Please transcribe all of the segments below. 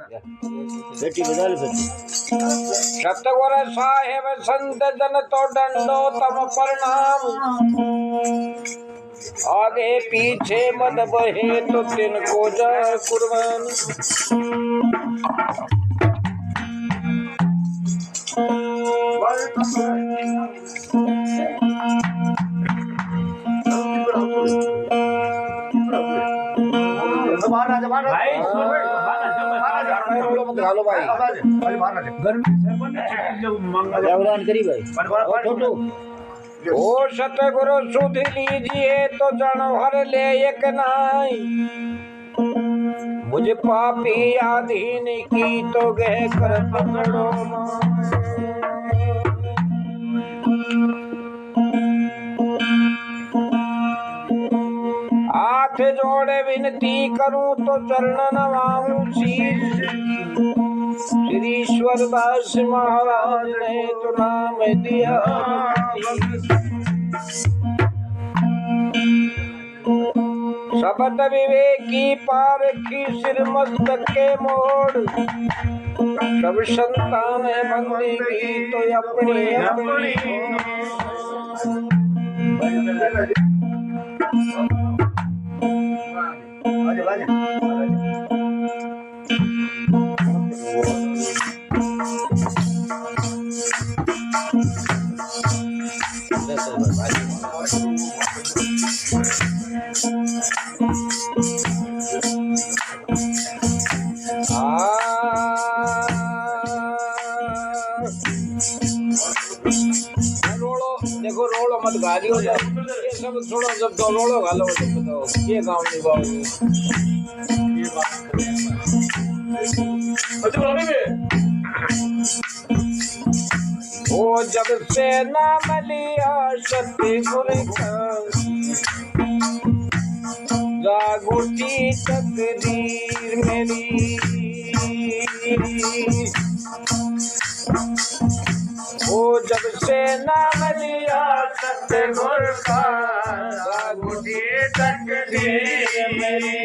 बेटी बदल सतगुर साहेब संत जन तो डंडो तम प्रणाम आगे पीछे मत बहे तो तिनको जय कुर्बान हेलो भाई जवरान करी भाई छोटू ओ सतगुरु सुध लीजिए तो जनवर ले एक नाई मुझे पापी आधीन की तो गह कर पकड़ो हाथ जोड़े विनती करूं तो चरण नवाऊं शीश श्री ईश्वर दास महाराज ने तो नाम दिया शब्द विवेकी पारखी सिर मस्तक के मोड़ सब संतान है बंदेगी तो अपनी अपनी देखो रोलो मत गाली हो जाए ये सब छोड़ो जब तो रोलो गालो तो बताओ ये गाँव नहीं गाँव वो जब से नाम लिया सतगुर का जागुटी तकदीर मेरी वो जब से नाम लिया सतगुर का जागुटी तकदीर मेरी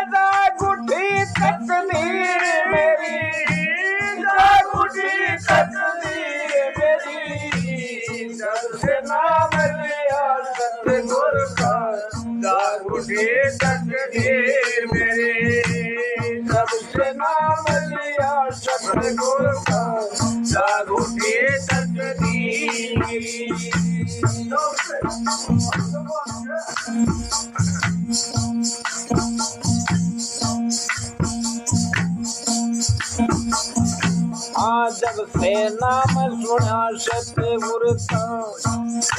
जागुटी तकदीर मेरी जागुटी तकदीर मेरी जब से नाम लिया सतगुर का जागुटी तकदीर मेरी जब से नाम लिया सतगुर का जागुटी तकदीर जब से नाम सुना सतगुर का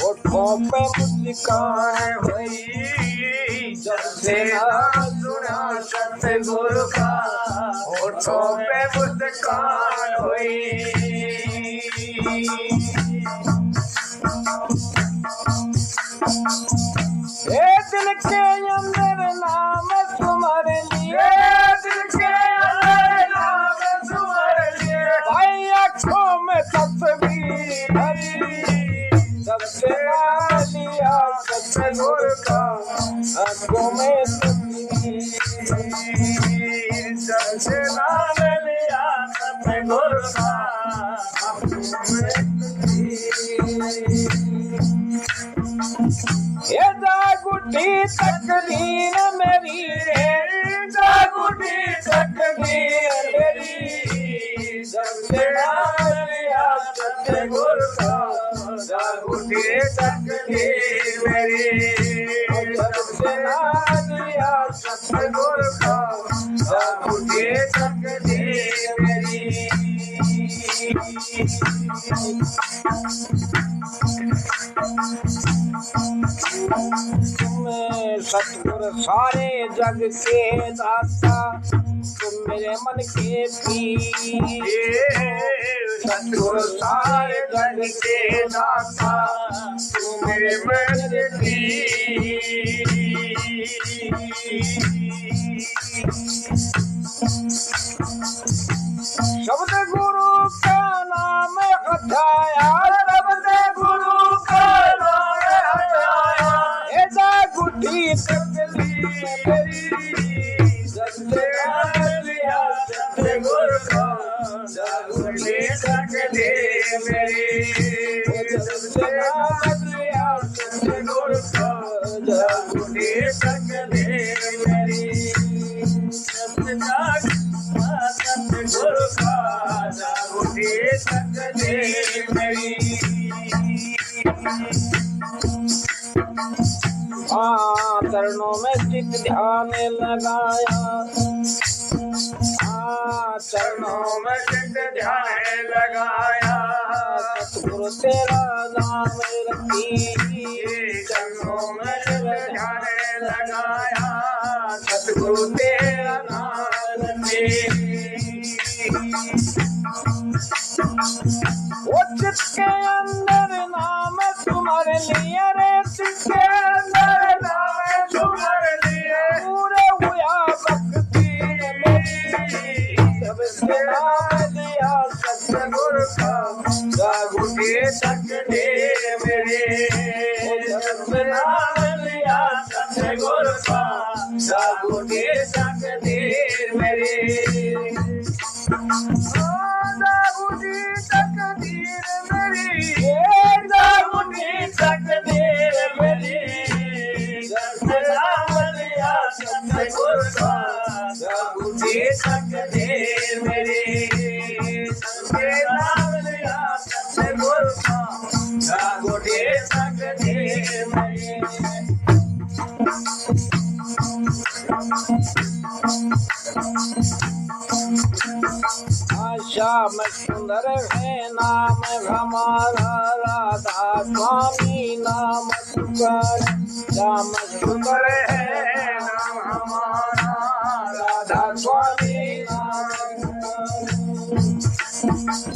होठों पे मुस्कान हुई जब से नाम सुना सतगुर का होठों पे मुस्कान हुई ये दिल के अंदर नाम सुमर लिए दिल के अंदर नाम सुमर लिए भाई आँखों में तस्वीर भरी जब से नाम लिया सतगुर का आँखों में तस्वीर जब से नाम लिया सतगुर का आँखों में ये जागुटी तकदीर मेरी रे जागुटी तकदीर मेरी जब से नाम लिया सतगुर का जागुटी तकदीर मेरी जब से नाम लिया सतगुर का जागुटी तकदीर मेरी सतगुर सारे जग के दाता तुम मेरे मन के पीर सतगुर सारे जग के दाता तुम मेरे मन के पीर शब्द गुरु का नाम हटाया शब्द गुरु का नाम हटाया जागुठी तकली मेरी सबसे आलिया सतगुरु का जागुठी तकली मेरी सबसे आलिया सतगुरु का जागुठी तकली मेरी सबसे सतगुरु का जागुठी तकली मेरी चरणों में चित ध्यान लगाया चरणों में चित ध्यान लगाया सतगुरु तेरा नाम रखी चरणों में चित ध्यान लगाया सतगुरु तेरा नाम रखी वो चित के अंदर नाम तुम्हारे लिए रे चित के अंदर नाम तुम्हारे लिए पूरे हुआ भक्ति मेरी सबसे नाम लिया सतगुरु का जागुठी तकली मेरी सबसे नाम लिया सतगुरु का जागुठी तकली मेरी जागुठी तकदीर मेरी जागुठी तकदीर मेरी सबसे नाम लिया सतगुरु का जागुठी तकदीर मेरी सबसे नाम लिया सतगुरु का जागुठी तकदीर मेरी श्याम सुंदर है नाम हमारा राधा स्वामी नाम पुकार श्याम सुंदर है नाम हमारा राधा स्वामी नाम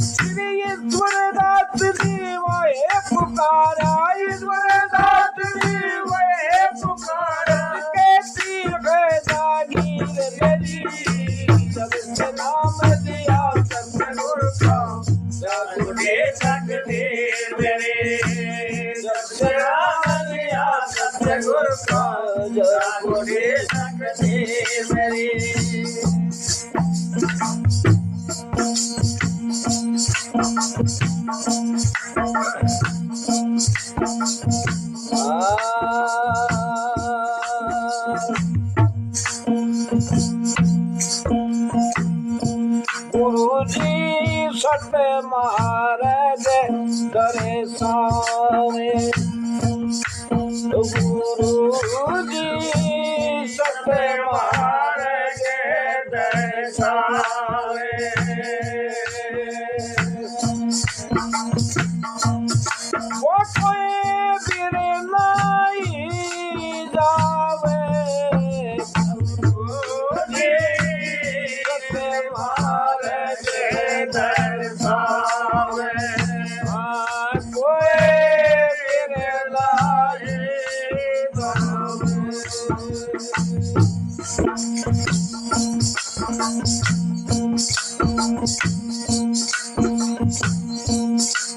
श्री ईश्वर दास जीवाए पुकारा ईश्वर दास जीवाए पुकारा कैसी है जागीर मेरी सबसे नाम दिया सतगुरु का जागुठी तकदीर मेरी सबसे नाम दिया सतगुरु का जागुठी तकदीर मेरी गुरुजी सत महाराज करे सावे गुरुजी सत महाराज करे सावे वो कोई बिर नहीं जावे गुरुजी सत महाराज दर्शावे कोई बिर नहीं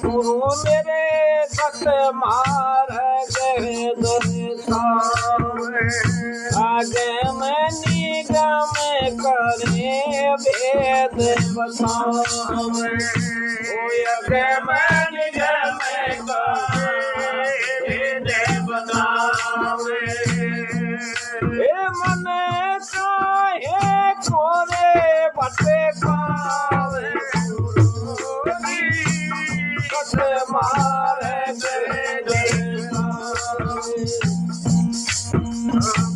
गुरु मेरे सत मार गए दर्शावे आगे मैं निगम करे भेद बतावे आगे मैं निगम करे भेद बतावे मन काहे कोरे बटे पावे सत मार गए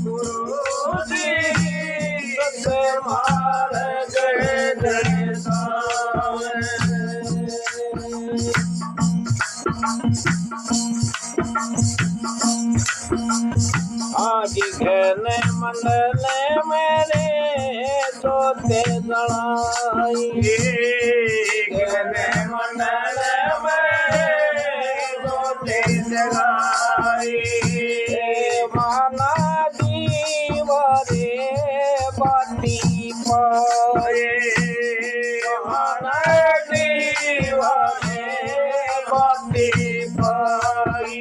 गुरुजी सत मार गए आज घन मंडल मेरे सोते जड़ाई घन मंडल मेरे सोते जड़ाई माना दीवारे बाती पाए माना दीवारे बाती पाई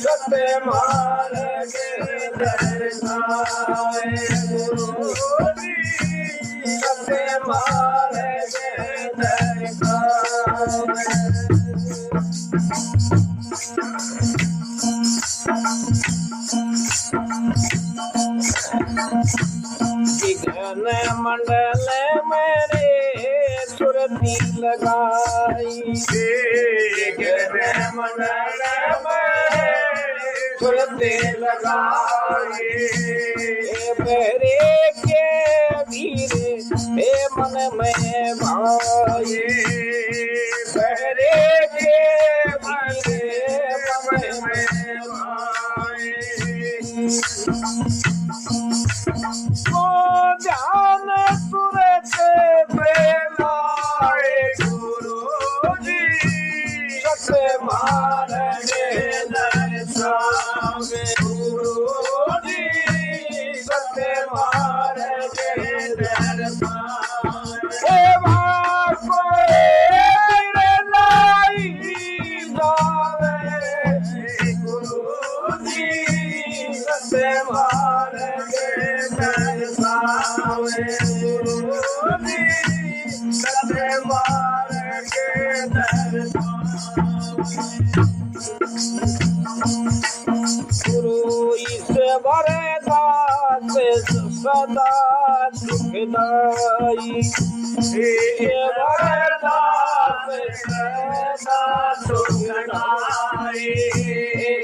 सत्य मार्ग दर्शाए गुरु जी सत्य मार्ग दर्शाए विघ्न मंडल मेरे सुरती लगाई विघ्न मंडल मेरे सुरती लगाई मेरे के वीर हे मन में भाई मेरे के वीर मन में भाई को ध्यान सुरत बेलाए गुरु जी सत्य मार्ग दर्शाए गुरु जी सत्य मार्ग दर्शाए कोई लाई जावे गुरु जी सत्य मार्ग दर्शाए गुरु जी सत्य मार्ग गुरु ईश्वर दास सदा सुखदाई ईश्वर दास सदा सुखदाई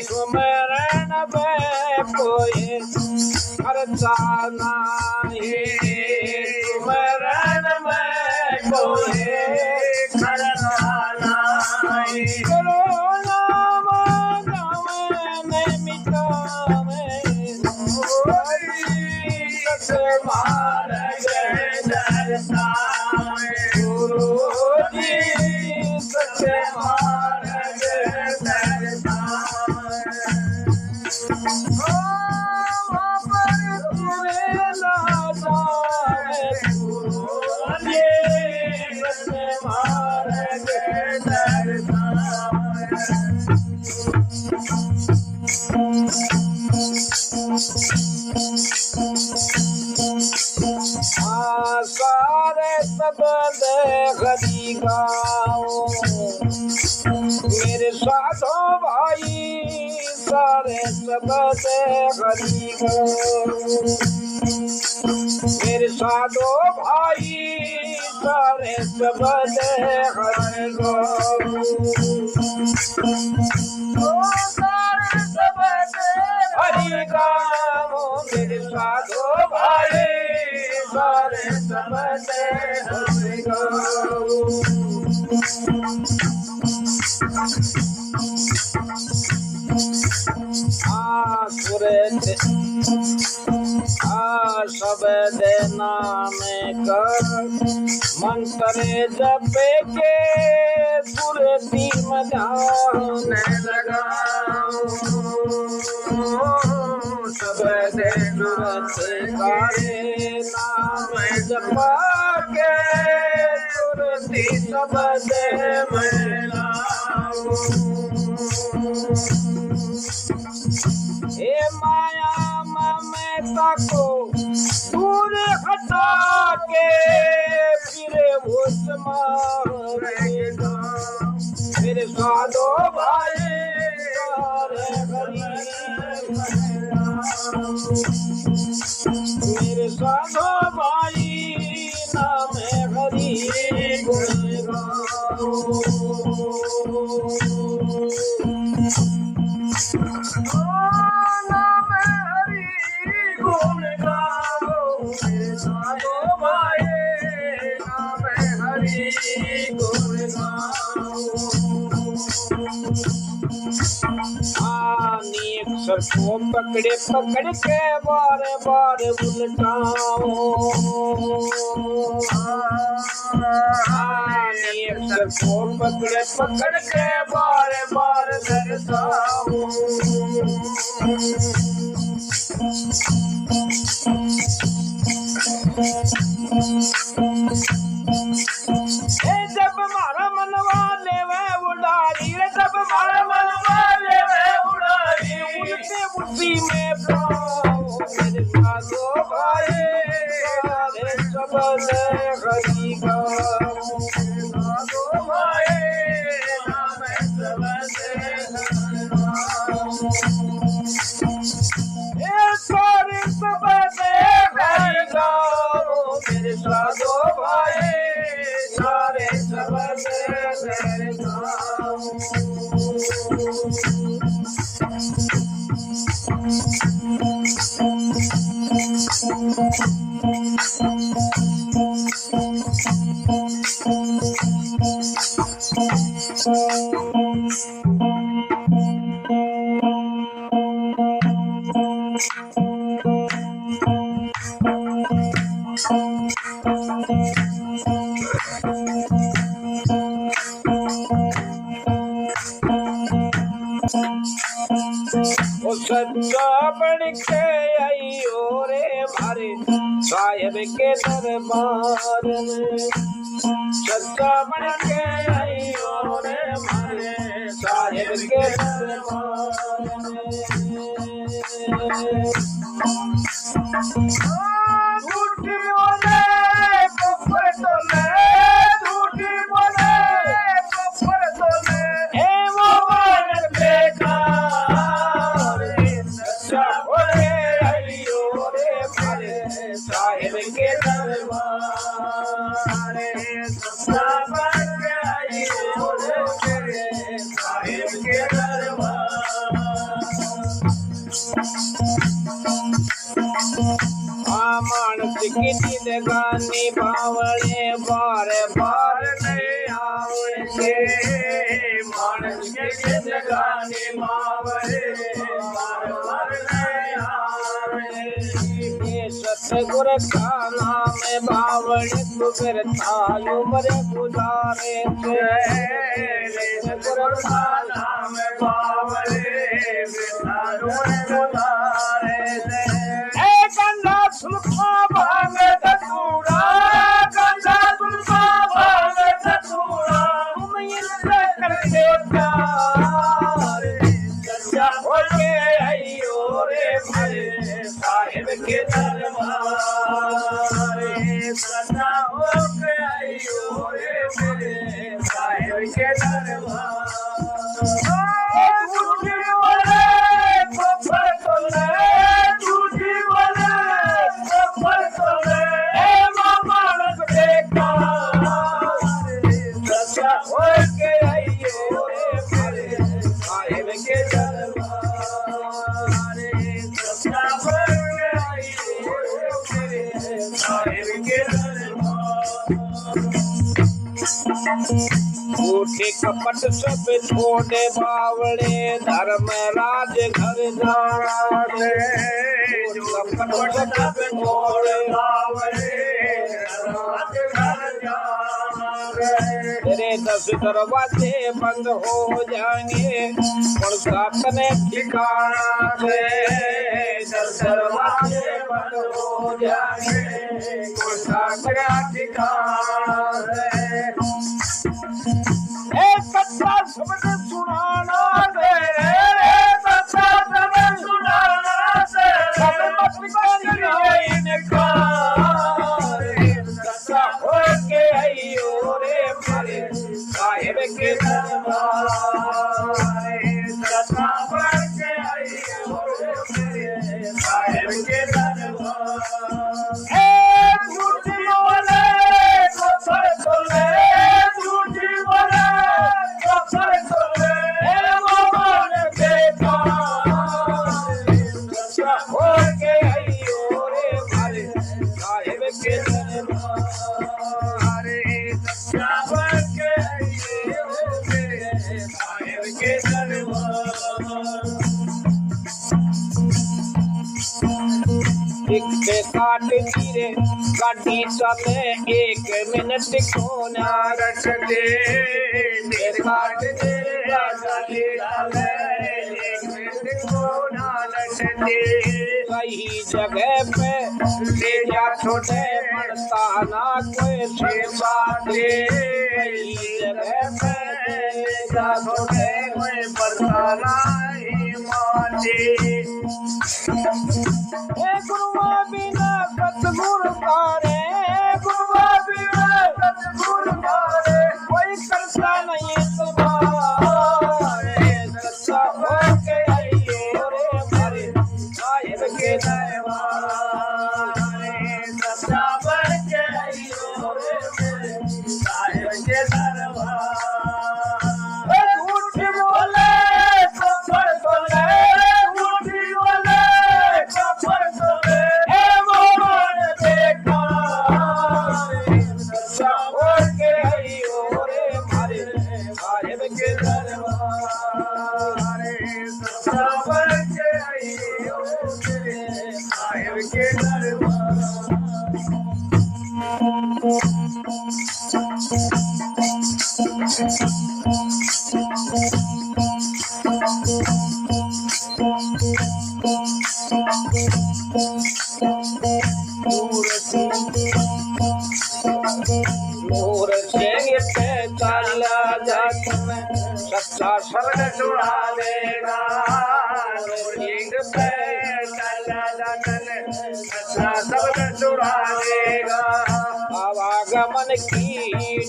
सुमरण में कोई खर्चा नहीं सुमरण में कोई खर्चा नहीं करो नाम गावे मिटावे सत्य मार्ग दर्शाए गुरु जी सत्य मार्ग दर्शाए सारे सबद हरि गाओ मेरे साधो भाई सारे सबद हरि गाओ मेरे साधो भाई सारे सबद हरि गाओ सारे सबद हरि गाओ मेरे साधो भाई सारे सबद हरि गाओ शब्द नाम कर मंत्र जप के सुरती मध्यान लगाओ शब्द सुरत करे नाम जप के सुरती शब्द मिलाओ हे माया ममता को दूर हटा के फिर होश मारेगा मेरे साधो भाई सारे हरि मेरे साधो भाई नाम हरि गुण गाओ नाम हरि गुण गाओ मेरे साधो भाई नाम हरि गुण गाओ अक्षर को पकड़े पकड़ के बार बार उलटाओ अक्षर को पकड़े पकड़ के बार बार दर्शाओ जब मारा मनवा ले वे उड़ारी जब मारा मनवा ले वे उड़ारी में पाऊं मेरे साधो भाई सारे सबद हरि गाऊं साधो भाई नाम सबद ये सारे सबद हरि गाऊं मेरे साधो भाई सारे सबद हरि गाऊं वो सच्चा बन के आई रे मारे साहिब के दरबार में सच्चा बन के आई रे मारे साहिब के दरबार में झूठी बोले कफर तोले झूठी बोले कफर तोले ए वो मान बेटा साहिब के दरबार सच्चा बन के आई साहिब के दरबार मानस की जिंदगानी बावड़े बार बार नहीं आवड़े मानस की जिंदगानी बावड़े बार बार नहीं आवड़े सतगुर का नाम बावड़े कुबेर थालू मरे गुजारे सतगुर का नाम बावड़े थालू मरे गुजारे गंगा सुल्फा भांग तूड़ा गंगा सुल्फा भांग तूड़ा तुम इससे करते प्यार सच्चा होके आइयो रे भाई साहिब के दरबार सच्चा होके आइयो रे मेरे साहिब के दरबार झूठे कपट सब छोड़े बावड़े धर्म राज घर जाने कपट सब छोड़े बावड़े राज घर जाने तेरे 10 दरवाजे बंद हो जाएंगे और सातने ठिकाना से 10 दरवाजे बंद हो जाएंगे और सातने ठिकाना से सच्चा शब्द सुनाना दे सच्चा शब्द सुनाना दे सच्चा होके आइयो रे मेरे साहिब के दरबार सच्चा होके आइयो रे मेरे साहिब के दरबार झूठी बोले कफर तोले झूठी बोले कफर तोले वो मान बेटा सच्चा होके आइयो रे मेरे साहिब के दरबार सच्चा होके आइयो रे मेरे साहिब के दरबार एक पे काट धीरे गाड़ी चले 1 मिनट को ना रखते काट धीरे गाड़ी चले 1 मिनट को ना रखते सही जगह पे ले जा छोटे पड़ता ना कोई से बातें सही जगह पे ले जा छोटे कोई पड़ता ना हे गुरुआ बिना सतगुरु तारे, गुरुआ बिना सतगुरु तारे, कोई करता नहीं तुम्हारे। सच्चा होके आइए रे मारे साहिब के दरबारे, सच्चा बन के आइए रे मेरे साहिब के दरबारे। झूठ बोले कपड़ बोले, झूठ बोले कपड़ बोले, हे मोहन देखा सच्चा होके आइए रे मारे साहिब के दरबारे, सच्चा बन के आइए रे मेरे साहिब के दरबारे। नूर सिंह पे चला जात में सच्चा शब्द सुना देगा। नूर सिंह पे चला जात में सच्चा शब्द सुना देगा। आवागमन की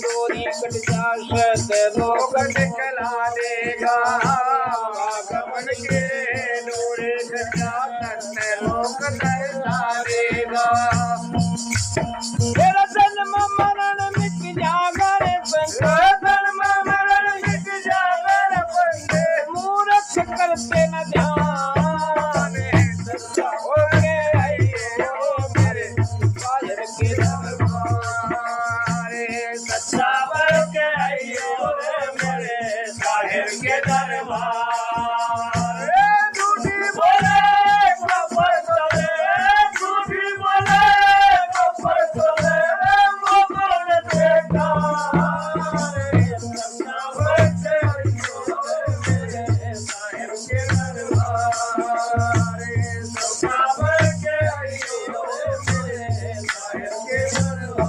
डोरी कट जाए ते लोग निकला देगा। आवागमन की डोरी कट जाए ते लोग निकला देगा। तेरा जन्म मरण मिट जागा रे बंदे, जन्म मरण मिट जागा रे बंदे, मूर्ख करते न ध्यान। सच्चा होके आइए ओ मेरे साहिब के दरबारे, सच्चा होके आइए रे मेरे साहिब के दरबारे। झूठी बोले कपड़ बोले, झूठी बोले कपड़ बोले, मोहन देखा सच्चा होके आइए रे मेरे साहिब के दरबारे, सच्चा होके आइए रे मेरे साहिब के दरबारे।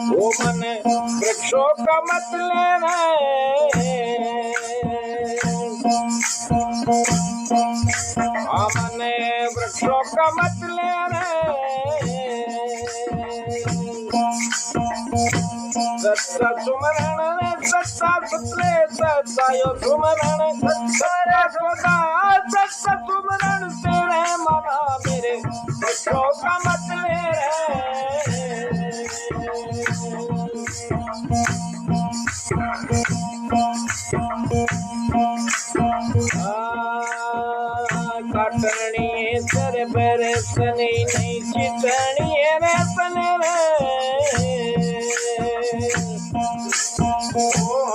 वो मने वृक्षों का मत लेना, मने वृक्षों का मत लेना। सच्चा सुमरण सच्चा सुतले सच्चा यो सुमरण, सच्चा खुदा सच्चा सुमरण तेरे मना मेरे वृक्षों का मत ले। काटनी सर पर सनी नहीं चितनी रे सने रे,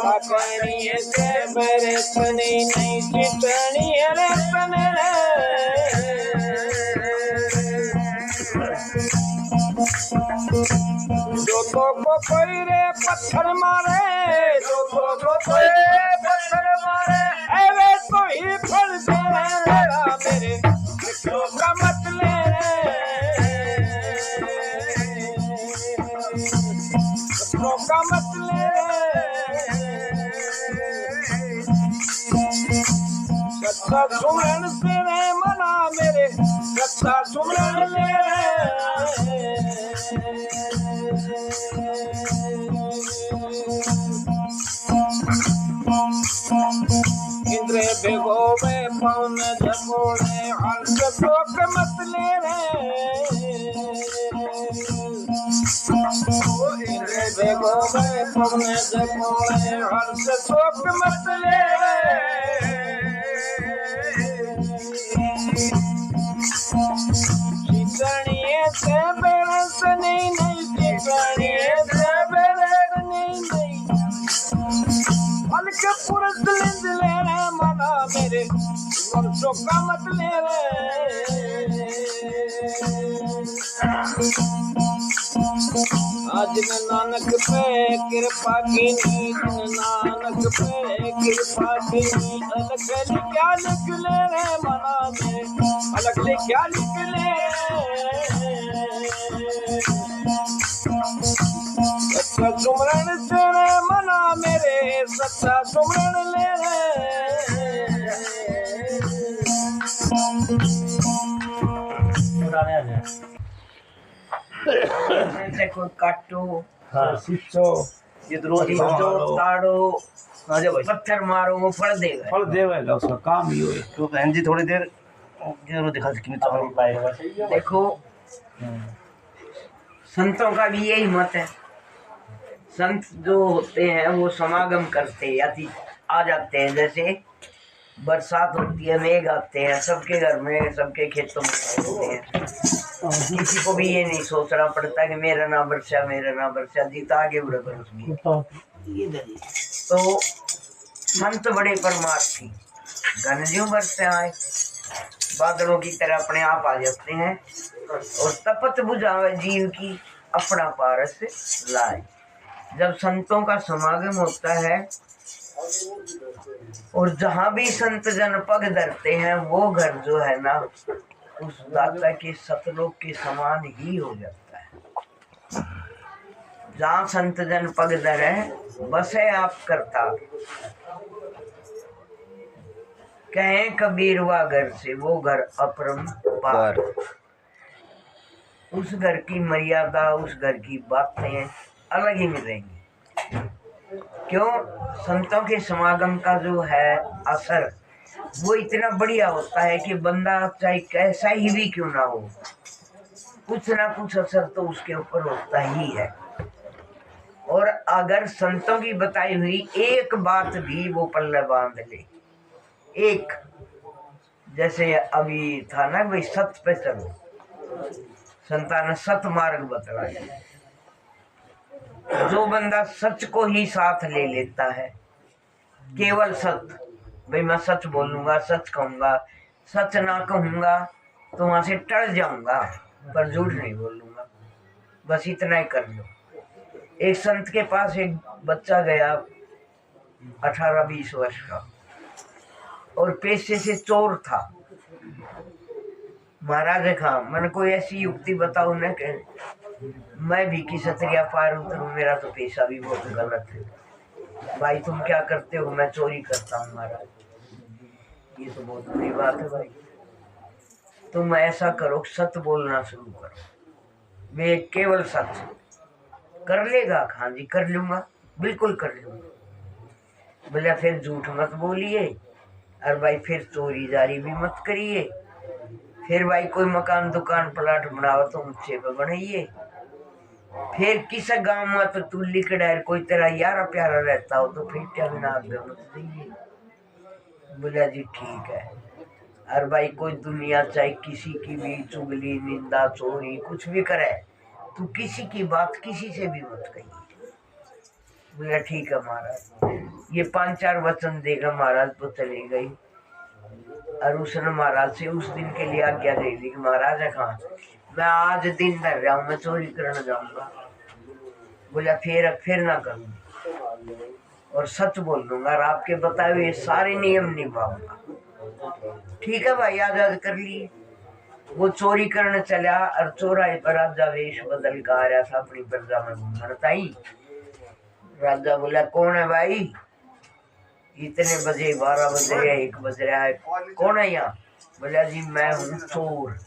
काटनी सर पर सनी नहीं चितनी रे सने रे। जो तो को कोई रे पत्थर मारे, जो तो को कोई रे पत्थर मारे, ऐवे तो ही फल दे मेरा मेरे वृक्षों का मत ले। वृक्षों का मत ले, सच्चा सुमरण से रे मना मेरे सच्चा सुमरण ले। इंद्र बेगो में पवन झकोड़े हर्ष शोक मत ले रे। इंद्र बेगो में पवन झकोड़े हर्ष शोक मत ले। चितनिए से बेरस नहीं नहीं, चितनिए से बेरस नहीं नहीं, हल्के पुरुष लिंद ले रे मना मेरे वर्षों का मत ले रे। आज नानक पे कृपा की नींद, नानक पे कृपा की नींद, अलग क्या निकले रे मना में, अलग क्या निकले। ऐसे कोई काटो हाँ सीचो ये तो रोज जो ताड़ो आ जा भाई पत्थर मारो वो फल देगा। फल देवेगा उसका काम ही हो। तो बहन जी थोड़ी देर जरूर दिखा सकी तो देखो संतों का भी यही मत है। संत जो होते हैं वो समागम करते हैं या आ जाते हैं। जैसे बरसात होती है, मेघ आते हैं, सबके घर में सबके खेतों में होते हैं। किसी को भी ये नहीं सोचना पड़ता कि मेरा ना बरसा जीता आगे बढ़े बरस भी। तो संत बड़े परमार्थी घनज्यों बरसे आए बादलों की तरह अपने आप आ जाते हैं और तपत बुझावे जीव की अपना पारस लाए। जब संतों का समागम होता है और जहां भी संत जन पग धरते हैं वो घर जो है ना उस दाता के सतलोक के समान ही हो जाता है। जहाँ संत जन पग धरे बसे आप करता कहें कबीर वा घर से वो घर अपरंपार। उस घर की मर्यादा उस घर की बातें अलग ही मिलेंगी। क्यों? संतों के समागम का जो है असर वो इतना बढ़िया होता है कि बंदा चाहे कैसा ही भी क्यों ना हो कुछ ना कुछ असर तो उसके ऊपर होता ही है। और अगर संतों की बताई हुई एक बात भी वो पल्ले बांध ले, एक जैसे अभी था ना भाई सत्य पे चलो, संता ने सत मार्ग बतलाया। जो बंदा सच को ही साथ ले लेता है, केवल सत्य, भाई मैं सच बोलूंगा, सच कहूंगा, सच ना कहूंगा तो वहां से टल जाऊंगा पर झूठ नहीं बोलूंगा, बस इतना ही कर लो। एक संत के पास एक बच्चा गया 18-20 वर्ष का और पेशे से चोर था। महाराज ने कहा मैंने कोई ऐसी युक्ति बताओ न कि मैं भी की सतरिया पार उतरूं, मेरा तो पेशा भी बहुत गलत है। भाई तुम क्या करते हो? मैं चोरी करता हूँ महाराज। ये तो बहुत बुरी बात है भाई, तुम ऐसा करो सत्य बोलना शुरू करो। वे केवल सत्य कर लेगा। हाँ जी कर लूंगा, बिल्कुल कर लूंगा। बोला फिर झूठ मत बोलिए और भाई फिर चोरी जारी भी मत करिए। फिर भाई कोई मकान दुकान प्लाट बनाओ तो ऊंचे पे बनाइए। फिर किस गांव में तो तू लिकड़ा कोई तेरा यारा प्यारा रहता हो तो फिर क्या बिना आगे मत दीजिए। बोला जी ठीक है। और भाई कोई दुनिया चाहे किसी की भी चुगली निंदा चोरी कुछ भी करे तू किसी की बात किसी से भी मत कहिए। बोला ठीक है महाराज। ये 5-4 वचन देगा महाराज तो चली गई। और उसने महाराज से उस दिन के लिए आज्ञा दे दी कि महाराज कहा मैं आज दिन धर रहा हूँ, मैं चोरी करने जाऊंगा। बोला फिर ना करूंगा और सच बोल दूंगा और आपके बताए हुए सारे नियम निभाऊंगा। ठीक है भाई आजाद कर लिए। वो चोरी करने चला और चौराहे पर राजा वेश बदल कर आ रहा था अपनी प्रजा में घूमता ही। राजा बोला कौन है भाई? इतने बजे 12 बज रहे 1 बज रहा है, कौन है यहाँ? बोला जी मैं हूँ चोर।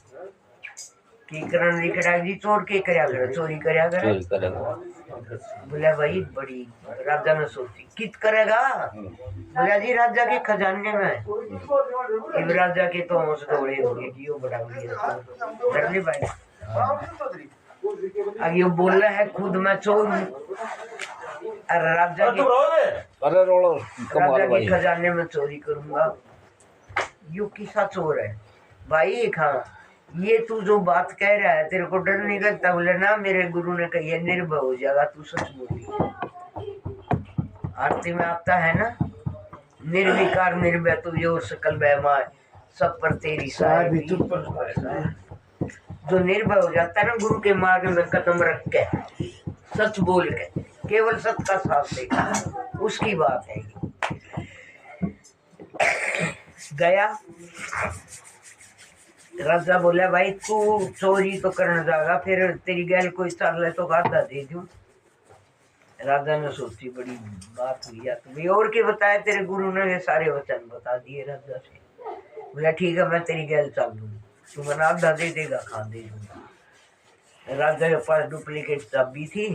की करण लिखड़ा जी चोर के करया करे चोरी करया करे। बोला भाई बड़ी राजा ने सोची कित करेगा? बोला जी राजा के खजाने में। इब राजा के तो होश दौड़े होंगे कि वो बड़ा कर ले भाई। अब ये बोल रहा है खुद मैं चोर हूँ और राजा के खजाने में चोरी करूंगा। यू किसा चोर है भाई? हाँ ये तू जो बात कह रहा है तेरे को डर नहीं लगता? बोले ना मेरे गुरु ने कही निर्भय हो जाएगा तू सच बोली। आरती में आता है ना निर्विकार निर्भय तू यो सकल बेमार सब पर तेरी साहिब। जो निर्भय हो जाता है ना गुरु के मार्ग में कदम रख के सच बोल के केवल सत्य का साथ देगा उसकी बात है। गया राजा बोला भाई तू चोरी तो करने जाएगा फिर तेरी गैल कोई चाल तो गाधा दे दूं। राजा ने सोची बड़ी बात हुई है तुम्हें और के बताया तेरे गुरु ने ये सारे वचन बता दिए राजा से। बोला ठीक है मैं तेरी गैल चल दूंगा, तू मना आधा दे देगा खा दे दूंगा। राजा के पास डुप्लीकेट चाबी थी,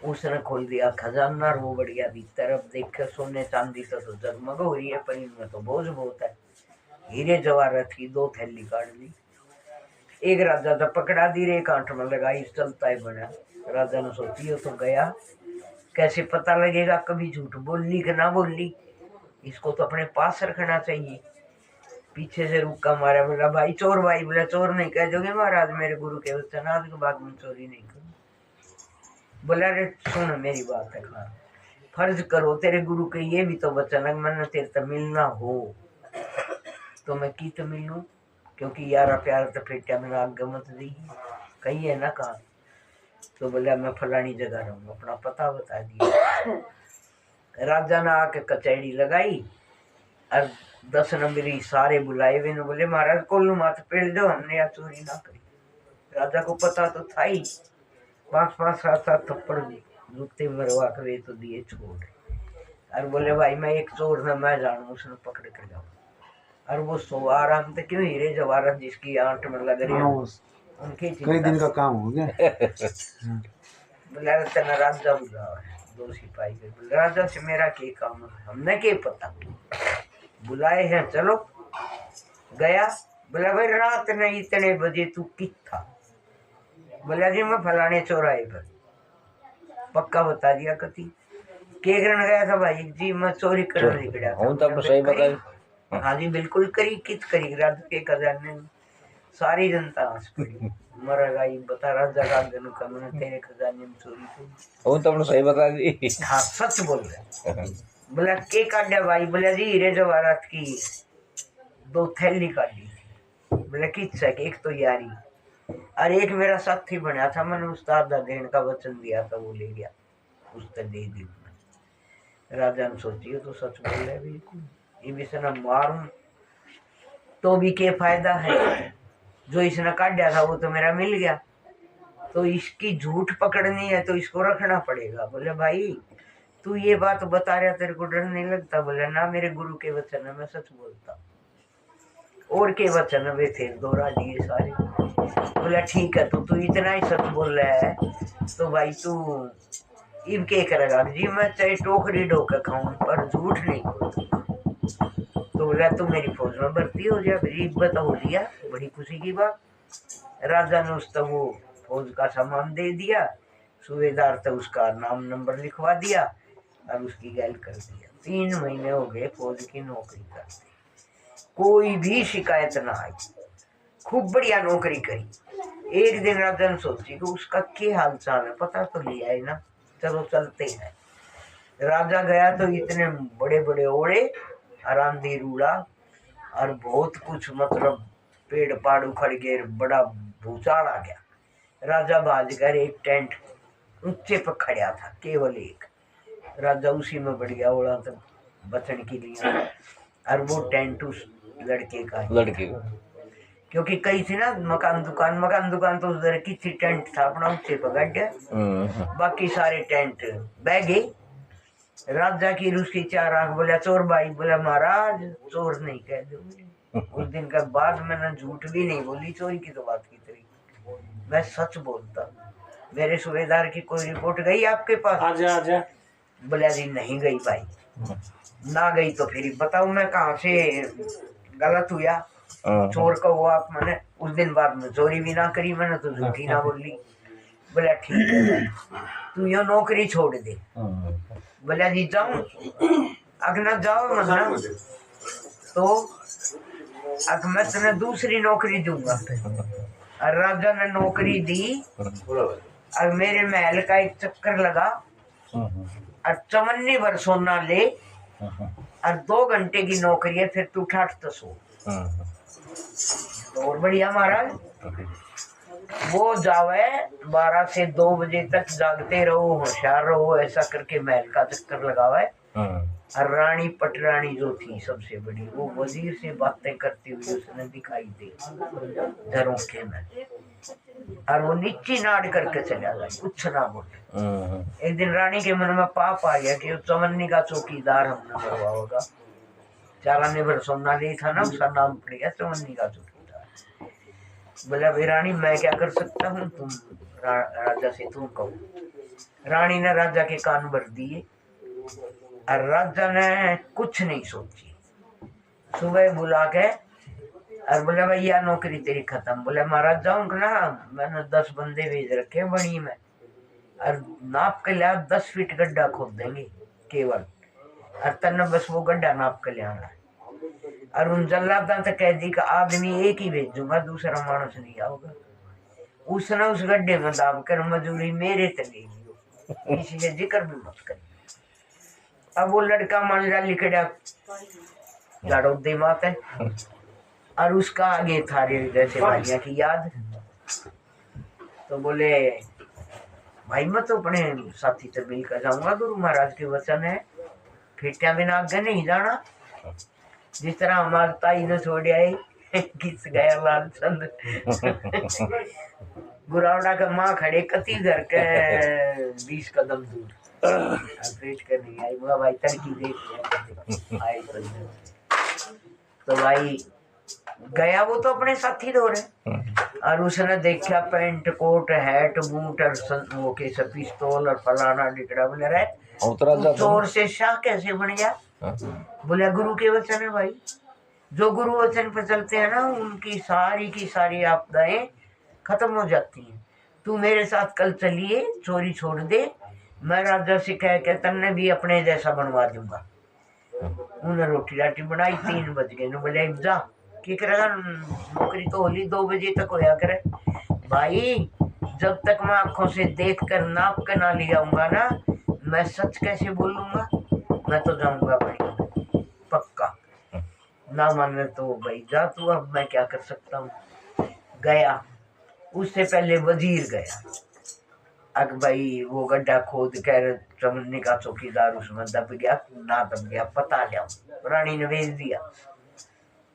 उसने खोल दिया खजाना और वो बढ़िया भीतर। अब देखे सोने चांदी से तो जगमग हो रही है, पर इनमें तो बोझ बहुत है। हीरे जवाहरात की 2 थैली काट ली। एक राजा तो पकड़ा दी, रे कांट में लगाई, चलता ही बना। राजा ने सोची हो तो गया, कैसे पता लगेगा कभी झूठ बोली कि ना बोली, इसको तो अपने पास रखना चाहिए। पीछे से रुक्का मारा, बोला भाई चोर, भाई बोला चोर नहीं कह दोगे महाराज, मेरे गुरु के वचन, आज के बाद में चोरी नहीं करूँ। बोला रे सुन मेरी बात है खान, फर्ज करो तेरे गुरु के ये भी तो वचन है, मैंने तेरे से मिलना हो तो मैं की तो मिलूं, क्योंकि यारा प्यार तो फेटिया मैंने आगे मत दी कही है ना कहा। तो बोला मैं फलानी जगह रहूंगा, अपना पता बता दिया। राजा ने आके कचहरी लगाई और 10 नंबरी सारे बुलाए हुए, बोले महाराज कोल्लू माथ पेड़ दो, हमने या चोरी ना करी। राजा को पता तो था ही, 5-5 7-7 थप्पड़ जूते मरवा कर तो दिए छोड़। और बोले भाई मैं एक चोर ना मैं जानू, उसने पकड़ कर जाऊँ। और वो सो आराम से क्यों, हीरे जवाहरात जिसकी आंट में लग रही है उनकी कई दिन का काम हो गया। बोला तेना राजा बुला है, 2 सिपाही के। बोले राजा से मेरा क्या काम है, हमने क्या पता, बुलाए हैं चलो। गया, बोला भाई रात में इतने बजे तू कित था। बोला जी मैं फलाने चौराहे पर। पक्का बता दिया कति के करने गया था भाई जी, मैं चोरी करने निकला था। तो सही बताई। हाँ जी बिल्कुल करी, कित करी राजा के खजाने में। सारी जनता हंस पड़ी, मर गई बता राजा का गनु का मैंने तेरे खजाने में चोरी की। तो सही बता दी। हाँ सच बोल रहे। बोला के काटा भाई, बोला जी हीरे जवाहरात की 2 थैली काटी। बोला किससे, एक तो यारी और एक मेरा साथी बना था, मैंने उस्ताद देने का वचन दिया था, वो ले गया, उसने दे दी। राजा ने सोची तो सच बोल रहे बिल्कुल, ये भी से मारूं तो भी क्या फायदा है, जो इसने काटा था वो तो मेरा मिल गया, तो इसकी झूठ पकड़नी है तो इसको रखना पड़ेगा। बोले भाई तू ये बात बता रहा, तेरे को डर नहीं लगता? बोले ना मेरे गुरु के वचन है, मैं सच बोलता। और के वचन वे थे दोहरा दिए सारे। बोला ठीक है, तो तू इतना ही सच बोल रहा है तो भाई तू इब क्या करेगा जी, मैं चाहे टोकरी ढोकर खाऊं पर झूठ नहीं बोलता। तो बोला तू मेरी फौज में भर्ती हो जा। फिर इब्बत हो लिया, बड़ी खुशी की बात। राजा ने उसका वो फौज का सामान दे दिया, सूबेदार तो उसका नाम नंबर लिखवा दिया और उसकी गैल कर दिया। 3 महीने हो गए फौज की नौकरी करते, कोई भी शिकायत ना आई, खूब बढ़िया नौकरी करी। एक दिन राजा ने सोची कि उसका क्या हाल चाल है पता तो लिया है ना, चलो चलते हैं। राजा गया तो इतने बड़े बड़े ओढ़े, आरामदेह रूड़ा और बहुत कुछ, मतलब पेड़ पाड़ उखड़ गए, बड़ा भूचाल आ गया। राजा भाज कर एक टेंट ऊंचे पर खड़ा था, केवल एक। राजा उसी में बढ़िया ओढ़ा तो बचने के लिए, और वो टेंट उस लड़के का है। लड़के क्योंकि कई थी ना मकान दुकान तो उधर की थी, टेंट था अपना ऊंचे पर गड्ढा, बाकी सारे टेंट बह गए। राजा की उसकी 4 आंख। बोला चोर भाई, बोला महाराज चोर नहीं कह दो। उस दिन का बाद मैंने झूठ भी नहीं बोली, चोरी की तो बात की तरी, मैं सच बोलता। मेरे सूबेदार की कोई रिपोर्ट गई आपके पास? आजा। बोला जी नहीं गई भाई। ना गई तो फिर बताओ मैं कहाँ से गलत हुआ, चोर का हुआ आप। मैंने उस दिन बाद में चोरी भी ना करी, मैंने तो झूठी ना बोली। बोला ठीक है तू यो नौकरी छोड़ दे। बोला जी जाऊं? अगर ना जाओ मतलब तो अब मैं तुम्हें दूसरी नौकरी दूंगा। और राजा ने नौकरी दी और मेरे महल का एक चक्कर लगा और 54 भर सोना ले और 2 घंटे की नौकरी है, फिर तू ठाठ तो सो। और बढ़िया महाराज, वो जावे 12 से 2 बजे तक जागते रहो, होशियार रहो, ऐसा करके महल का चक्कर लगावे। और रानी पटरानी जो थी सबसे बड़ी, वो वजीर से बातें करती हुई उसने दिखाई दी झरोखे में, और वो नीची नाड़ करके चला गया, कुछ ना बोले। एक दिन रानी के मन में पाप आ गया कि चवन्नी का चौकीदार हमने करवा होगा। 4 भर सोना ले था ना, उसका नाम पड़ गया चवन्नी का चौकीदार। बोला भाई रानी मैं क्या कर सकता हूँ, तुम राजा से तुम कहो। रानी ने राजा के कान भर दिए और राजा ने कुछ नहीं सोची। सुबह बुला के और बोले भैया नौकरी तेरी खत्म। बोले महाराज जाऊंगा ना, मैंने 10 बंदे भेज रखे बड़ी में और नाप के लिया 10 फीट गड्ढा खोद देंगे केवल, और तन्ने बस वो गड्ढा नाप के ले आना। और उन जल्लादा तक कह दी कि आदमी एक ही भेजूंगा, दूसरा मानस नहीं आओगा। उसने उस गड्ढे में दाब कर मजूरी मेरे तले लियो, इसलिए जिक्र भी मत कर। अब वो लड़का मान जा लिखड़ा झाड़ो दे मात है और उसका आगे था जैसे भाइया की याद। तो बोले भाई मैं तो अपने साथी से मिलकर जाऊंगा, गुरु महाराज के वचन है, फेटिया बिना आगे नहीं जाना। जिस तरह हमारे ताई ने छोड़िया किस गया लाल चंद गुरावड़ा का माँ खड़े कति घर के 20 कदम दूर पेट कर नहीं आई। बोला भाई तड़की देख आई तो भाई गया वो तो अपने साथी दौड़े और उसने देखा पैंट कोट हैट बूट और वो के सब पिस्तौल और फलाना डिकड़ा बोले रहे चोर से शाह कैसे बन गया। बोले गुरु के वचन है भाई, जो गुरु वचन पर चलते हैं ना उनकी सारी की सारी आपदाएं खत्म हो जाती हैं। तू मेरे साथ कल चलिए, चोरी छोड़ दे, मैं राजा से कह के तन्ने भी अपने जैसा बनवा दूंगा। उन्हें रोटी राटी बनाई, 3 बज गए। बोले जा की करेगा, नौकरी तो होली 2 बजे तक होया करे भाई। जब तक मैं आंखों से देख कर नाप कर ना ले आऊंगा ना, मैं सच कैसे बोलूंगा। मैं तो जाऊंगा भाई पक्का, ना माने तो भाई जा तू, अब मैं क्या कर सकता हूँ। गया, उससे पहले वजीर गया। अब भाई वो गड्ढा खोद कर चमन्नी का चौकीदार उसमें दब गया, ना दब गया पता जाओ। रानी ने भेज दिया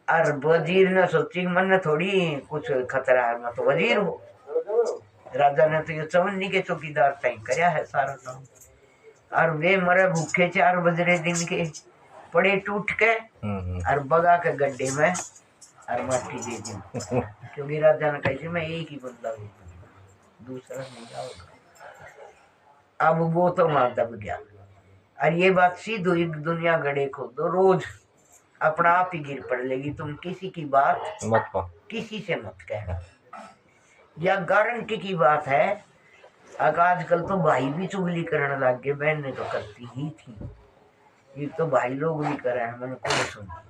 और वजीर ने सोची मन थोड़ी कुछ खतरा है, मैं तो वजीर हूँ। राजा ने तो ये चमन्नी के चौकीदार तय कराया है सारा काम। और वे मरे भूखे 4 बजरे दिन के पड़े टूट के और बगा के गड्ढे में और माटी दे दी, क्योंकि राजा ने कही मैं एक ही बंदा हूँ, दूसरा नहीं जाऊंगा। अब वो तो वहां दब गया। और ये बात सीध हुई, दुनिया गड़े खोदो रोज अपना आप ही गिर पड़ेगी। तुम किसी की बात किसी से मत कहना। या गारंटी की बात है, आजकल तो भाई भी चुगली करने लग गए, बहन ने तो करती ही थी, ये तो भाई लोग भी कर रहे हैं। मैंने खुद सुना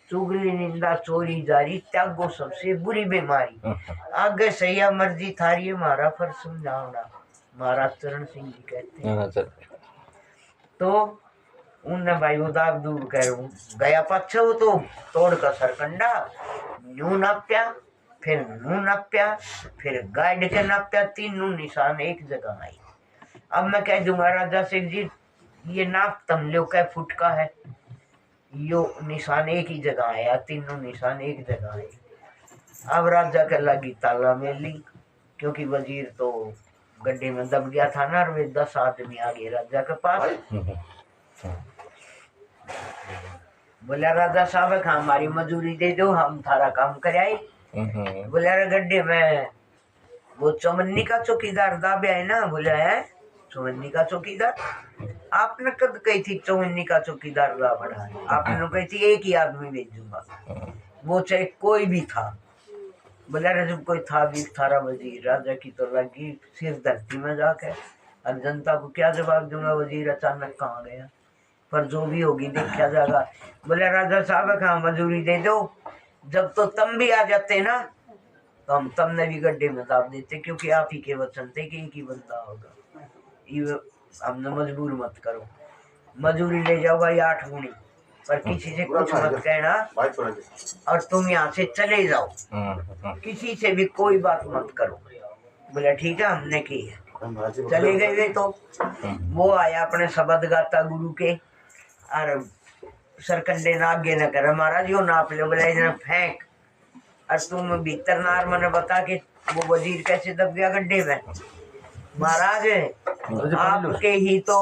चुगली निंदा चोरी जारी त्यागो सबसे बुरी बीमारी। आगे सैया मर्जी थारी मारा फर्ज समझावना, महाराज चरण सिंह जी कहते हैं। तो उनने भाई वो दाग दूर कर गया पाछे, वो तो तोड़ का सरकंडा न्यू नाप्या, फिर नू नाप्या, फिर गाइड के नाप्या, 3 निशान एक जगह आई। अब मैं कह दूंगा राजा सिंह जी ये नाप तम लो कै फुट का है, यो निशान एक ही जगह आया, 3 निशान एक जगह आए। अब राजा के लगी ताला मेली, क्योंकि वजीर तो गड्ढे में दब गया था ना, और वे 10 आदमी आ गए राजा के पास। बोला राजा साहब हमारी मजूरी दे दो, हम थारा काम कराए। बोला गड्ढे में वो चौमन्नी का चौकीदार दाबे है ना। बोला है चौमन्नी का चौकीदार, आपने कब कही थी चौमन्नी का चौकीदार ला बड़ा है, आपने कही थी एक ही आदमी भेजूंगा, वो चाहे कोई भी था। बोला जब कोई था भी थारा वजीर। राजा की तो लगी सिर धरती में जाके, और जनता को क्या जवाब दूंगा, वजीर अचानक कहाँ गया, पर जो भी होगी देखा जाएगा। बोले राजा साहब कहाँ मजूरी दे दो, जब तो तुम भी आ जाते ना तो हम तुमने भी गड्ढे में दाब देते, क्योंकि आप ही के वचन थे कि एक ही बंदा होगा। ये हमने मजबूर मत करो, मजूरी ले जाओ भाई 8 गुनी, पर किसी से कुछ मत कहना, और तुम यहाँ से चले जाओ, किसी से भी कोई बात मत करो। बोला ठीक है हमने की है। चले गए वे तो वो आया अपने शब्द गाता गुरु के, और सरकंडे ना आगे न कर महाराज यो नाप लो। बोला इधर फेंक, और तुम भीतर नार मैंने बता के वो वजीर कैसे दब गया गड्ढे में। महाराज आपके ही तो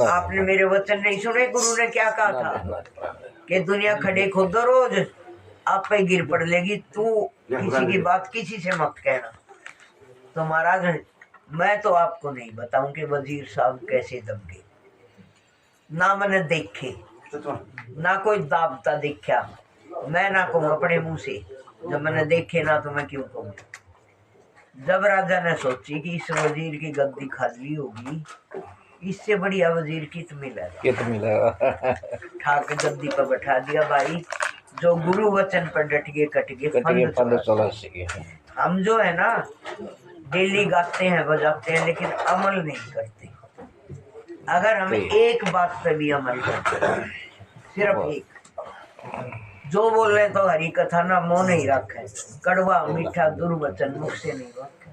आपने मेरे वचन नहीं सुने, गुरु ने क्या कहा था कि दुनिया खड़े खोदो रोज आप पे गिर पड़ लेगी, तू किसी की बात किसी से मत कहना। तो महाराज मैं तो आपको नहीं बताऊं कि वजीर साहब कैसे दबके, ना मैंने देखे, ना कोई दाबता देखा। मैं ना कहूँ अपने मुंह से, जब मैंने देखे ना तो मैं क्यों कहूँ। जब राजा ने सोची कि इस वजीर की गद्दी खाली होगी, इससे बढ़िया वजीर कित मिलेगा, ठाक गद्दी पर बैठा दिया। भाई जो गुरु वचन पर डट गए कट गए फंद चला। हम जो है ना डेली गाते हैं बजाते हैं लेकिन अमल नहीं करते। अगर हम एक बात पे भी अमल करते हैं, सिर्फ एक, जो बोल रहे तो हरी कथा ना मोह नहीं रखे, कड़वा मीठा दुर्वचन मुख से नहीं रखे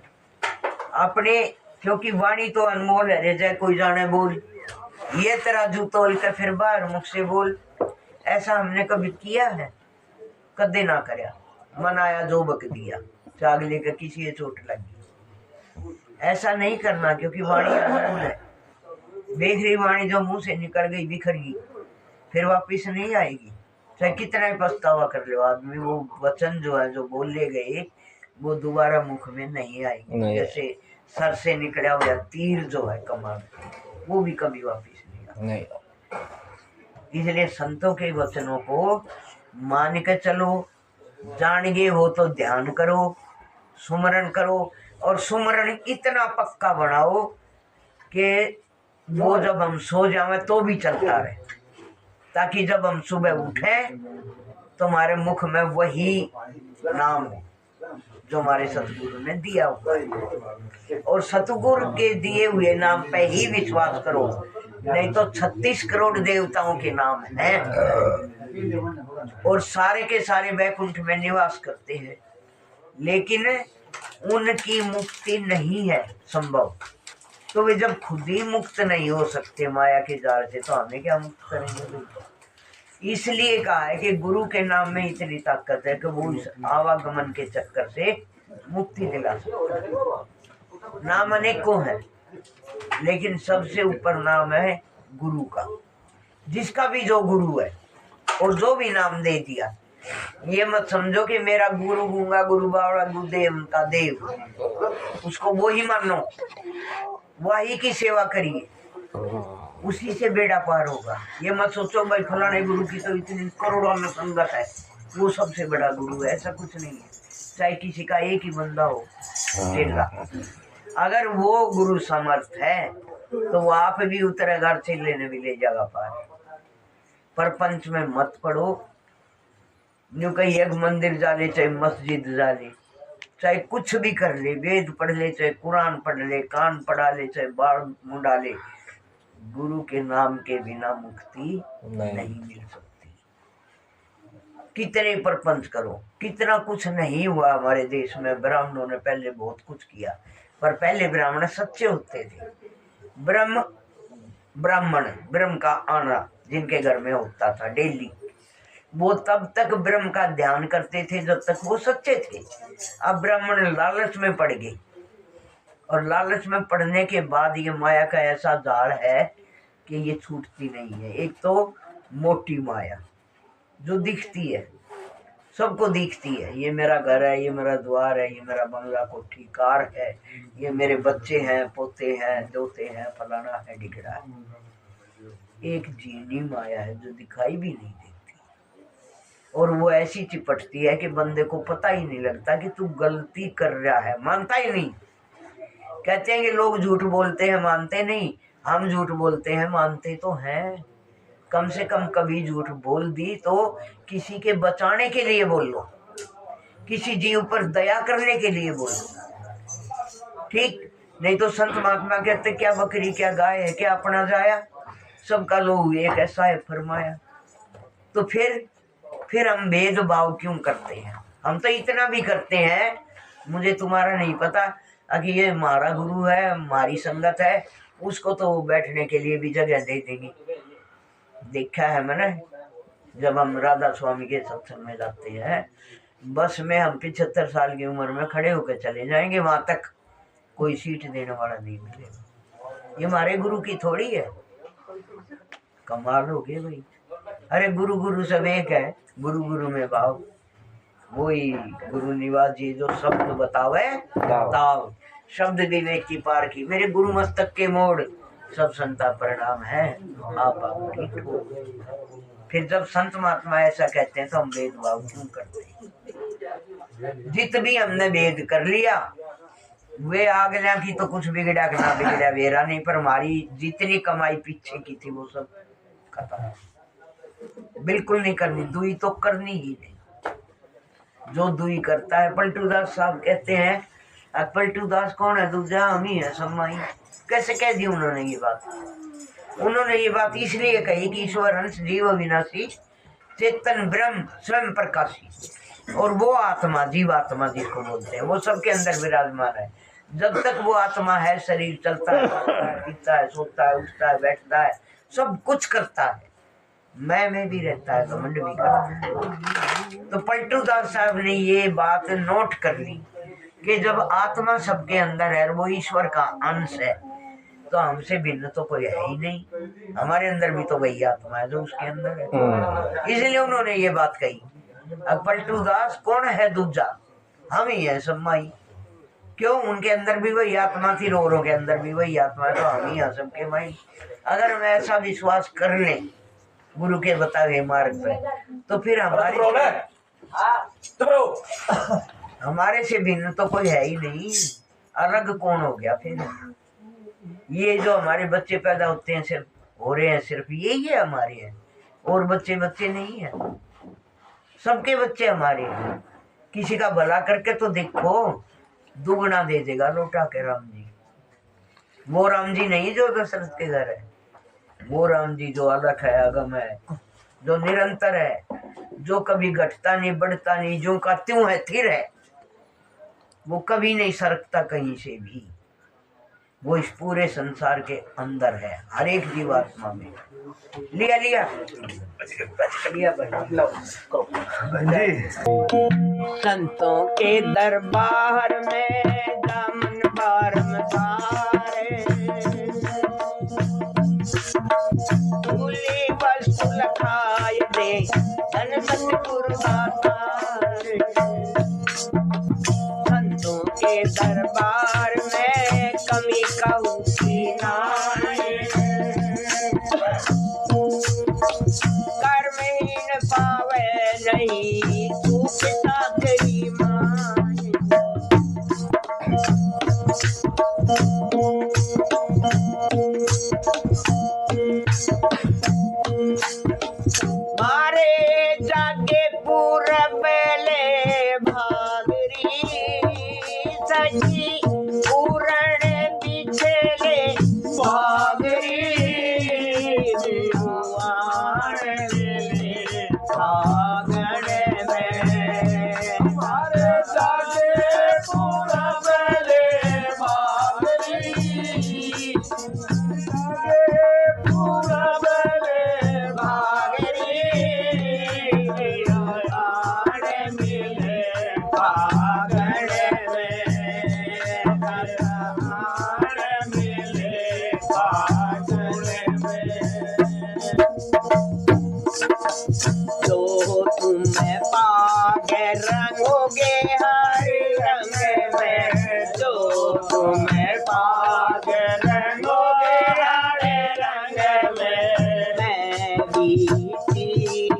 अपने, क्योंकि वाणी तो अनमोल है। रे जाए कोई जाने बोल, ये तेरा जू तोल के फिर बाहर मुख से बोल। ऐसा हमने कभी किया है? कदे ना करया। मन आया जो बक दिया, चाग लेकर किसी चोट लगी। ऐसा नहीं करना, क्योंकि वाणी अनमोल है। बेखरी वाणी जो मुंह से निकल गई बिखर गई, फिर वापिस नहीं आएगी, चाहे कितना ही पछतावा कर लो आदमी। वो वचन जो है जो बोले गए वो दोबारा मुख में नहीं आएगी। जैसे सर से निकला हुआ तीर जो है कमान, वो भी कभी वापिस नहीं आएगा। इसलिए संतों के वचनों को मान के चलो, जान गए हो तो ध्यान करो, सुमरण करो, और सुमरण इतना पक्का बनाओ कि वो जब हम सो जावे तो भी चलता रहे, ताकि जब हम सुबह उठे तुम्हारे मुख में वही नाम हो जो हमारे सतगुरु ने दिया हुआ। और सतगुरु के दिए हुए नाम पे ही विश्वास करो, नहीं तो 36 करोड़ देवताओं के नाम हैं और सारे के सारे वैकुंठ में निवास करते हैं, लेकिन उनकी मुक्ति नहीं है संभव। तो वे जब खुद ही मुक्त नहीं हो सकते माया के जाल से, तो हमें क्या मुक्त करेंगे। इसलिए कहा है कि गुरु के नाम में इतनी ताकत है कि वो इस आवागमन के चक्कर से मुक्ति दिला सकता। नाम अनेकों है, लेकिन सबसे ऊपर नाम है गुरु का। जिसका भी जो गुरु है और जो भी नाम दे दिया, ये मत समझो कि मेरा गुरु गूंगा गुरु बावड़ा गुरुदेव का देव, उसको वो ही मानो, वही की सेवा करिए, उसी से बेड़ा पार होगा। ये मत सोचो भाई फलाने गुरु की तो इतनी करोड़ों में संगत है, वो सबसे बड़ा गुरु है, ऐसा कुछ नहीं है। चाहे किसी का एक ही बंदा हो चेला, अगर वो गुरु समर्थ है तो वो आप भी उतरे घर से लेने भी ले जाएगा पार। पर पंच में मत पड़ो, न्यू कहीं एक मंदिर जा ले, चाहे मस्जिद जा ले, चाहे कुछ भी कर ले, वेद पढ़ ले, चाहे कुरान पढ़ ले, कान पढ़ा ले, चाहे बाल मुंडा ले, गुरु के नाम के बिना मुक्ति नहीं मिल सकती। कितने प्रपंच करो, कितना कुछ नहीं हुआ हमारे देश में। ब्राह्मणों ने पहले बहुत कुछ किया, पर पहले ब्राह्मण सच्चे होते थे। ब्रह्म का आना जिनके घर में होता था डेली, वो तब तक ब्रह्म का ध्यान करते थे जब तक वो सच्चे थे। अब ब्राह्मण लालच में पड़ गए, और लालच में पड़ने के बाद ये माया का ऐसा जाल है कि ये छूटती नहीं है। एक तो मोटी माया जो दिखती है, सबको दिखती है, ये मेरा घर है, ये मेरा द्वार है, ये मेरा बंगला कोठी कार है, ये मेरे बच्चे हैं, पोते हैं, दोते हैं, फलाना है, ढिकड़ा है। एक जीनी माया है जो दिखाई भी नहीं देती, और वो ऐसी चिपटती है कि बंदे को पता ही नहीं लगता कि तू गलती कर रहा है, मानता ही नहीं। कहते हैं कि लोग झूठ बोलते हैं मानते नहीं, हम झूठ बोलते हैं मानते तो हैं। कम से कम कभी झूठ बोल दी तो किसी के बचाने के लिए बोल लो, किसी जीव पर दया करने के लिए बोल लो, ठीक। नहीं तो संत महात्मा कहते क्या बकरी क्या गाय है, क्या अपना जाया, सबका लोग एक ऐसा है फरमाया। तो फिर हम भेदभाव क्यों करते हैं? हम तो इतना भी करते हैं, मुझे तुम्हारा नहीं पता, अगर ये हमारा गुरु है, हमारी संगत है, उसको तो बैठने के लिए भी जगह दे देंगे। देखा है मैंने, जब हम राधा स्वामी के सत्संग में जाते हैं, बस में हम 75 साल की उम्र में खड़े होकर चले जाएंगे, वहां तक कोई सीट देने वाला नहीं मिलेगा। ये हमारे गुरु की थोड़ी है, कमाल हो गए भाई। अरे गुरु गुरु सब एक है, गुरु गुरु में भाव। वही गुरु निवास जी जो शब्द बतावे ताव, शब्द विवेक की पार की, मेरे गुरु मस्तक के मोड़, सब संता प्रणाम है, आप अपनी ठोर। फिर जब संत महात्मा ऐसा कहते हैं तो हम भेदभाव क्यों करते हैं? जित भी हमने भेद कर लिया, वे आज्ञा की तो कुछ बिगड़ा कि ना बिगड़ा वेरा नहीं, पर हमारी जितनी कमाई पीछे की थी वो सब खत्म। बिल्कुल नहीं करनी, दुई तो करनी ही नहीं। जो दुई करता है, पलटू दास साहब कहते हैं, अब पलटू दास कौन है? दूजा हम ही है सम्माई। कैसे कह दी उन्होंने ये बात? उन्होंने ये बात इसलिए कही कि ईश्वर हंस जीव अविनाशी, चेतन ब्रह्म स्वयं प्रकाशी, और वो आत्मा, जीवात्मा जिसको बोलते हैं, वो सबके अंदर विराजमान है। जब तक वो आत्मा है, शरीर चलता है, पीता है, सोता है, उठता है, बैठता है, सब कुछ करता है, मैं भी रहता है, घमंड भी करता है। तो पलटू दास साहब ने ये बात नोट कर ली कि जब आत्मा सबके अंदर है, वो ईश्वर का अंश है, तो हमसे भिन्न तो कोई है ही नहीं। हमारे अंदर भी तो वही आत्मा है जो उसके अंदर है, इसलिए उन्होंने ये बात कही। अब पलटू दास कौन है? दूजा हम ही है सम्माई। क्यों? उनके अंदर भी वही आत्मा थी, रोरों के अंदर भी वही आत्मा है, तो हम ही हैं सबके माई। अगर हम ऐसा विश्वास कर लें गुरु के बताए मार्ग पे, तो फिर हमारे से भिन्न तो कोई है ही नहीं। अलग कौन हो गया फिर? ये जो हमारे बच्चे पैदा होते हैं, सिर्फ हो रहे हैं, सिर्फ यही है हमारे हैं, और बच्चे नहीं है। सबके बच्चे हमारे हैं। किसी का भला करके तो देखो, दुगना दे देगा लौटा के राम जी। वो राम जी नहीं जो दशरथ के घर है, वो राम जी जो अलग है, अगम है, जो निरंतर है, जो कभी घटता नहीं, बढ़ता नहीं, जो का त्यों है, स्थिर है, वो कभी नहीं सरकता कहीं से भी। वो इस पूरे संसार के अंदर है, हर एक जीवात्मा में। लिया संतों के दरबार में दामन बारम सारे, खुली वस्तु लखाए दे धन सतगुरु दातारे। संतों के दरबार में कमी कहूँ की नाई, कर्महीन पावे नहीं तू पिता तेरी माई। मारे जागे पूरब ले भागरी, सजी पूरण पीछे ले भागरी, तो तुम्हें पागे रंगोगे हर रंग में, तो तुम्हें पागे रंगोगे हर रंग में, मैं भी तीर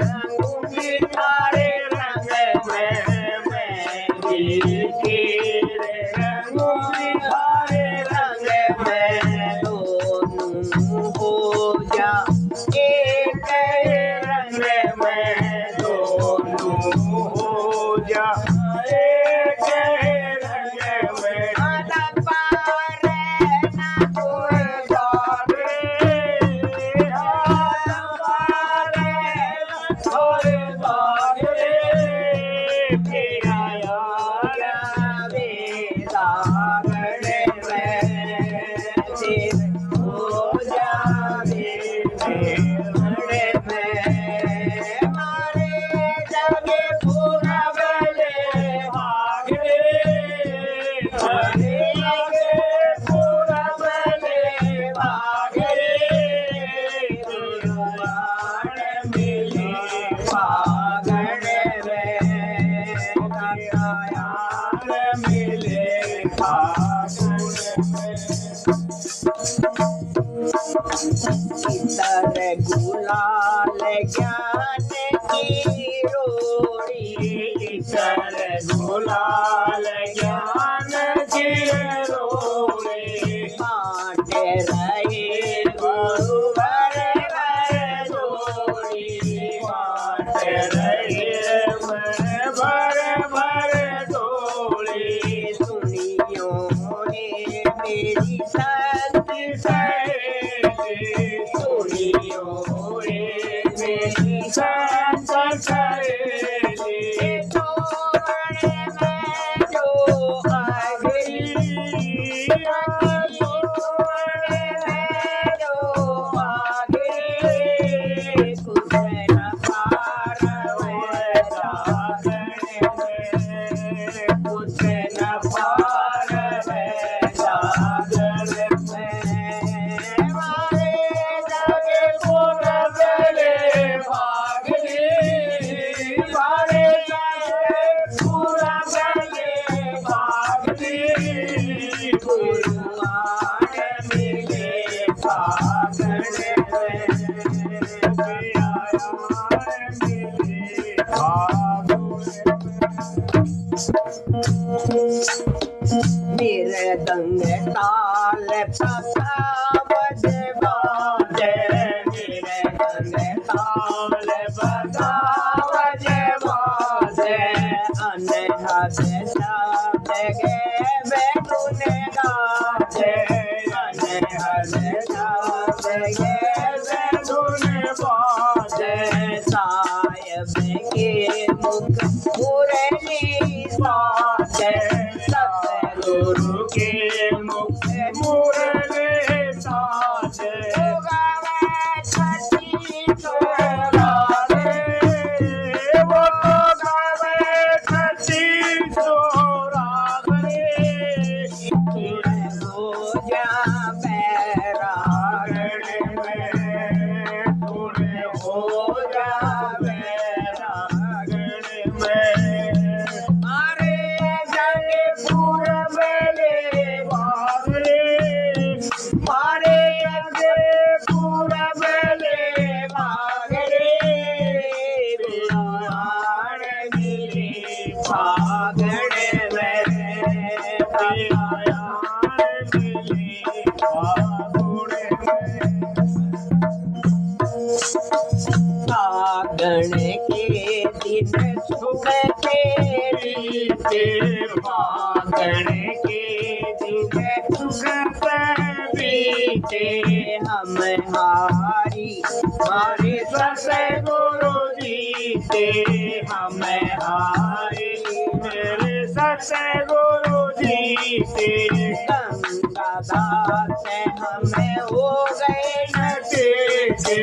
रंगूंगी हर रंग में, मैं भी तीर रंगूंगी हर रंग में। दोनों हो जा एक रंग में, दोनों हो जा एक रंग में। आधा पार ना कोई दागे, आधा पार ना कोई दागे, तेरा यार बेदागड़े में, तेरे हो जावे मिले इतर गुलाल ज्ञान की रोड़ी, इतर गुलाल ज्ञान की रोड़ी, बांटे रहे गुरुवर वर जोड़ी, बांटे रहे भर भर डोली, सुनियो रे मेरी सती सहेली, सुनियो रे मेरी सती सहेली, छोड़ मैं जो आ गई, छोड़ मैं जो आ गई, कुछ न पार में जागने में, कुछ न पार में जागने में, मारे जागे पूरा बेले भागली, मारे जागे पूरा बेले भागली, गुरुआन मिले भागने में, गुरुआन मिले मेरे दंग ताल पता बजवाजे, मेरे दंग ताल पता बजवाजे, अनहद शब्द के बेगुने गाजे, अनहद शब्द के बेगुने बाजे, साहिब के मुख मुरली साजे, सतगुरु के मुख मुरली साजे, गावे छठी सोरागे, वो गावे छठी सोरागे, तुझे हो जा बैरागण में, तुझे हो जा बैरागण में, मारे जाके पूरा बेले भागले, मारे जाके पूरा बेले भागले, गुरुआन मिले भागने में, गुरुआन मिले भागने में, फागण के दिन सुख तेरी से, फागण के दिन सुख बीते, हम हारी हमारे सतगुरु जी से, हम हारी मेरे सतगुरु जी से, गंगादास हमें हो गए नतीजे,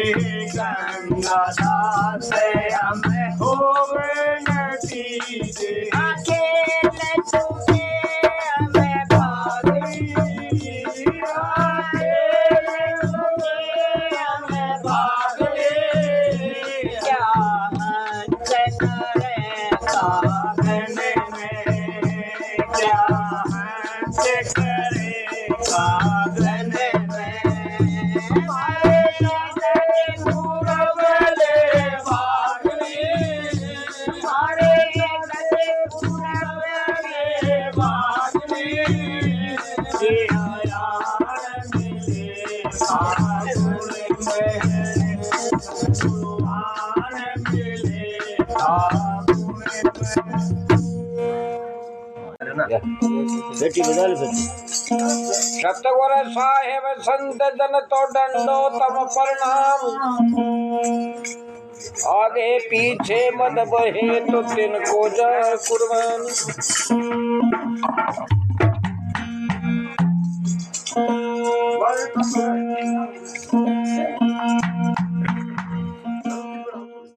गंगादास हमें हो गए नतीजे, अकेले छूटे हमें भागली, अकेले छूटे हमें भागली, क्या हंस करे कागने में, क्या हंस करे कागने में, मारे जाके पूरा बेले भागली, मारे जाके पूरा बेले भागली, गुरुआन मिले भागने में, गुरुआन मिले भागने में। बेटी बजा ले बेटी। सतगुर साहेब संत जन तो दंडो तम प्रणाम, आगे पीछे मत बहे तो तिनको जा कुर्बान।